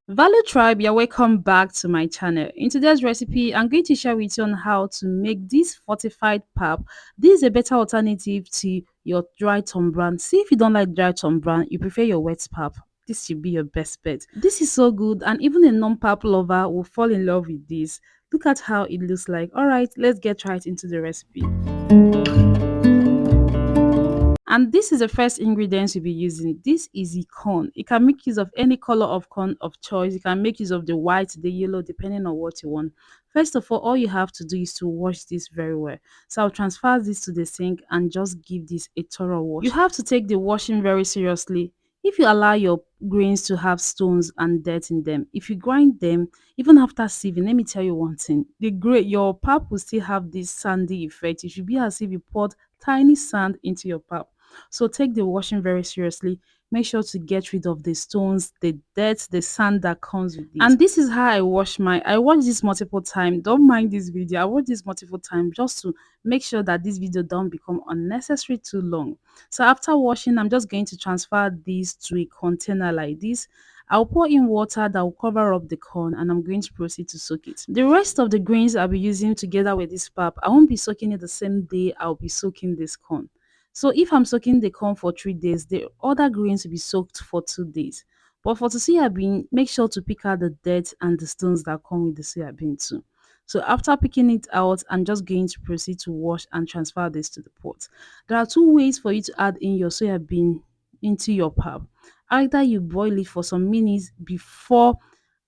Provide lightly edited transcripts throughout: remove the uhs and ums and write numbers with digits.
Value Tribe, you're welcome back to my channel. In today's recipe, I'm going to share with you on how to make this fortified pap. This is a better alternative to your dry tom bran. See if you don't like dry tom bran, you prefer your wet pap. This should be your best bet. This is so good, and even a non-pap lover will fall in love with this. Look at how it looks like. Alright, let's get right into the recipe. And this is the first ingredient you'll be using. This is the corn. You can make use of any color of corn of choice. You can make use of the white, the yellow, depending on what you want. First of all you have to do is to wash this very well. So I'll transfer this to the sink and just give this a thorough wash. You have to take the washing very seriously. If you allow your grains to have stones and dirt in them, if you grind them, even after sieving, let me tell you one thing: your pap will still have this sandy effect. It should be as if you poured tiny sand into your pap. So take the washing very seriously. Make sure to get rid of the stones, the dirt, the sand that comes with it. And this is how I wash my. I watch this multiple times. Don't mind this video. I watch this multiple times just to make sure that this video don't become unnecessary too long. So after washing, I'm just going to transfer this to a container like this. I'll pour in water that will cover up the corn, and I'm going to proceed to soak it. The rest of the grains I'll be using together with this pap, I won't be soaking it the same day I'll be soaking this corn. So if I'm soaking the corn for 3 days, the other grains will be soaked for 2 days. But for the soya bean, make sure to pick out the dirt and the stones that come with the soya bean too. So after picking it out, I'm just going to proceed to wash and transfer this to the pot. There are two ways for you to add in your soya bean into your pap. Either you boil it for some minutes before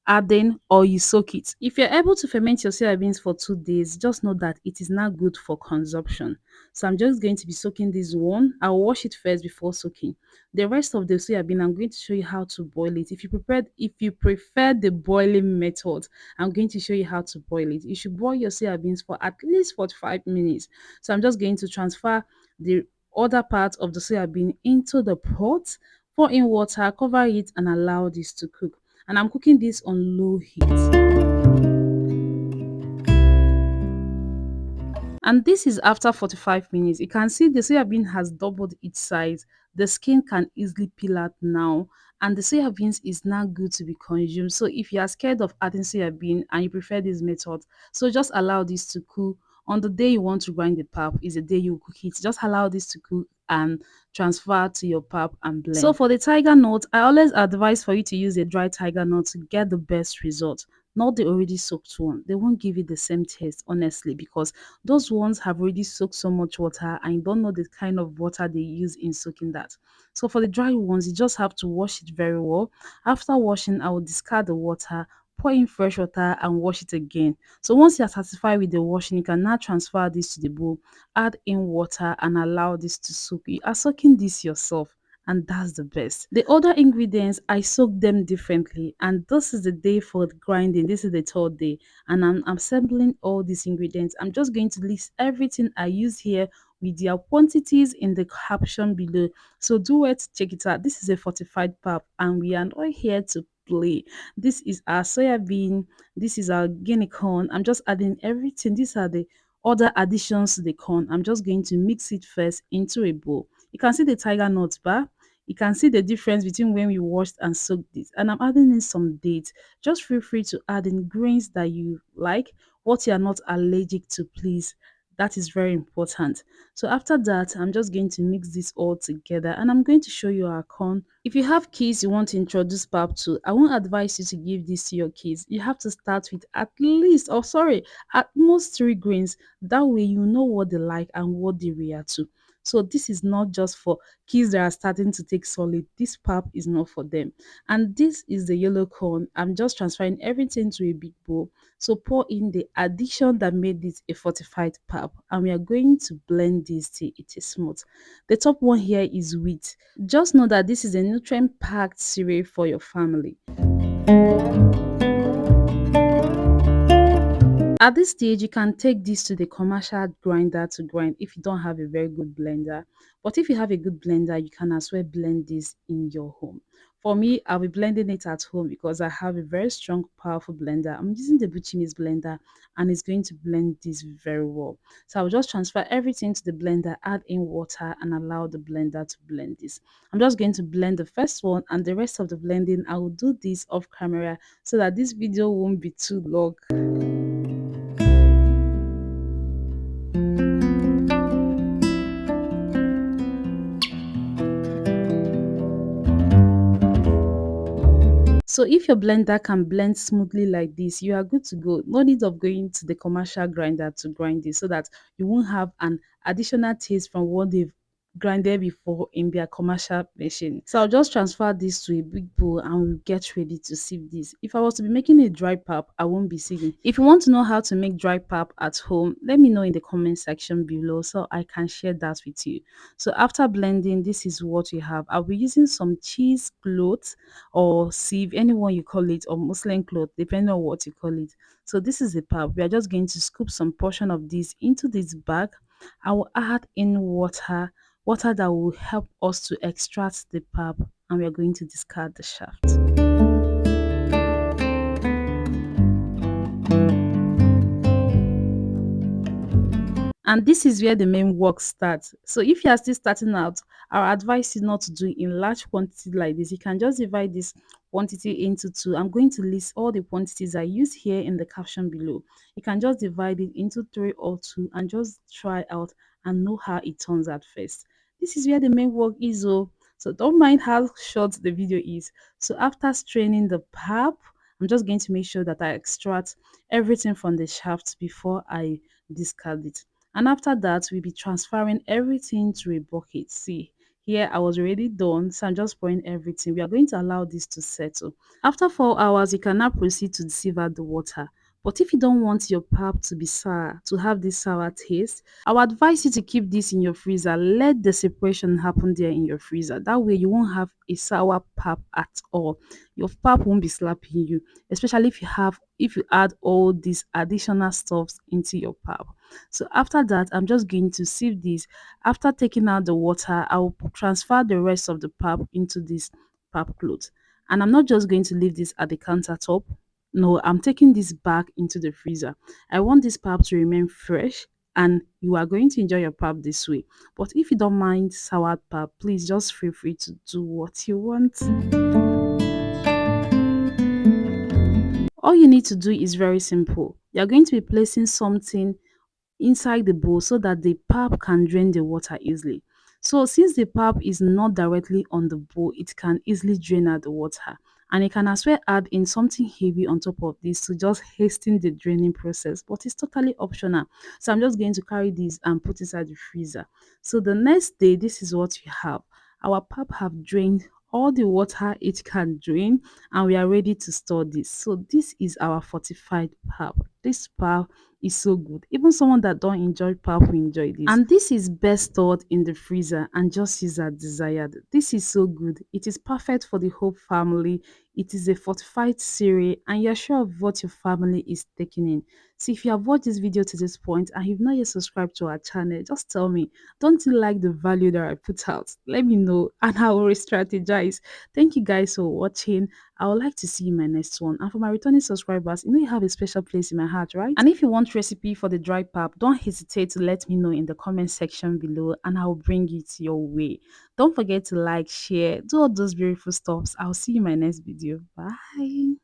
adding, or you soak it. If you're able to ferment your soya beans for 2 days, just know that it is not good for consumption. So I'm just going to be soaking this one. I'll wash it first before soaking. The rest of the soya bean, I'm going to show you how to boil it. If you prefer the boiling method, I'm going to show you how to boil it. You should boil your soya beans for at least 45 minutes. So I'm just going to transfer the other part of the soya bean into the pot, pour in water, cover it, and allow this to cook. And I'm cooking this on low heat. And this is after 45 minutes. You can see the soya bean has doubled its size. The skin can easily peel out now, and the soya beans is now good to be consumed. So if you are scared of adding soya bean and you prefer this method, so just allow this to cool. On the day you want to grind the pap is the day you cook it. Just allow this to cook and transfer to your pap and blend. So for the tiger nut, I always advise for you to use a dry tiger nut to get the best result, not the already soaked one. They won't give you the same taste, honestly, because those ones have already soaked so much water and you don't know the kind of water they use in soaking that. So for the dry ones, you just have to wash it very well. After washing, I will discard the water, pour in fresh water and wash it again. So once you are satisfied with the washing, you can now transfer this to the bowl, add in water and allow this to soak. You are soaking this yourself, and that's the best. The other ingredients, I soak them differently, and this is the day for the grinding. This is the third day, and I'm assembling all these ingredients. I'm just going to list everything I use here with their quantities in the caption below. So do it, check it out. This is a fortified pap, and we are not here to play. This is our soya bean, this is our guinea corn. I'm just adding everything. These are the other additions to the corn. I'm just going to mix it first into a bowl. You can see the tiger nuts bar. You can see the difference between when we washed and soaked it. And I'm adding in some dates. Just feel free to add in grains that you like, what you are not allergic to, please. That is very important. So after that, I'm just going to mix this all together and I'm going to show you our corn. If you have kids you want to introduce pap to, I won't advise you to give this to your kids. You have to start with at least, oh sorry, at most 3 grains. That way you know what they like and what they react to. So this is not just for kids that are starting to take solid. This pap is not for them. And this is the yellow corn. I'm just transferring everything to a big bowl. So pour in the addition that made it a fortified pap, and we are going to blend this till it is smooth. The top one here is wheat. Just know that this is a nutrient packed cereal for your family. At this stage, you can take this to the commercial grinder to grind if you don't have a very good blender. But if you have a good blender, you can as well blend this in your home. For me, I'll be blending it at home because I have a very strong, powerful blender. I'm using the Buchimi's blender and it's going to blend this very well. So I'll just transfer everything to the blender, add in water and allow the blender to blend this. I'm just going to blend the first one and the rest of the blending. I will do this off camera so that this video won't be too long. So if your blender can blend smoothly like this, you are good to go. No need of going to the commercial grinder to grind this so that you won't have an additional taste from what they've grinded before in their commercial machine. So I'll just transfer this to a big bowl and we'll get ready to sieve this. If I was to be making a dry pap, I won't be sieving. If you want to know how to make dry pap at home, let me know in the comment section below so I can share that with you. So after blending, this is what you have. I'll be using some cheese cloth or sieve, anyone you call it, or muslin cloth, depending on what you call it. So this is the pap. We are just going to scoop some portion of this into this bag. I will add in water that will help us to extract the pap, and we are going to discard the shaft. And this is where the main work starts. So if you are still starting out, I would advise you not to do in large quantity like this. You can just divide this quantity into two. I'm going to list all the quantities I use here in the caption below. You can just divide it into three or two and just try out and know how it turns out first. This is where the main work is. Oh, so don't mind how short the video is. So after straining the pap, I'm just going to make sure that I extract everything from the shaft before I discard it. And after that, we'll be transferring everything to a bucket. See, here I was already done, so I'm just pouring everything. We are going to allow this to settle. After 4 hours, you can now proceed to sieve out the water. But if you don't want your pap to be sour, to have this sour taste, I would advise you to keep this in your freezer. Let the separation happen there in your freezer. That way you won't have a sour pap at all. Your pap won't be slapping you, especially if you add all these additional stuffs into your pap. So after that, I'm just going to sieve this. After taking out the water, I will transfer the rest of the pap into this pap cloth. And I'm not just going to leave this at the countertop. No, I'm taking this back into the freezer. I want this pap to remain fresh and you are going to enjoy your pap this way. But if you don't mind sour pap, please just feel free to do what you want. All you need to do is very simple. You're going to be placing something inside the bowl so that the pap can drain the water easily. So since the pap is not directly on the bowl, it can easily drain out the water. And you can as well add in something heavy on top of this to just hasten the draining process, but it's totally optional. So I'm just going to carry this and put inside the freezer. So the next day, this is what we have. Our pap have drained all the water it can drain and we are ready to store this. So this is our fortified pap. This pap is so good. Even someone that don't enjoy pap will enjoy this. And this is best stored in the freezer and just use as desired. This is so good. It is perfect for the whole family. It is a fortified cereal and you're sure of what your family is taking in. So if you have watched this video to this point and you've not yet subscribed to our channel, just tell me, don't you like the value that I put out? Let me know and I will re-strategize. Thank you guys for watching. I would like to see you in my next one. And for my returning subscribers, you know you have a special place in my heart, right? And if you want recipe for the dry pap, don't hesitate to let me know in the comment section below and I'll bring it your way. Don't forget to like, share, do all those beautiful stuffs. I'll see you in my next video. Bye.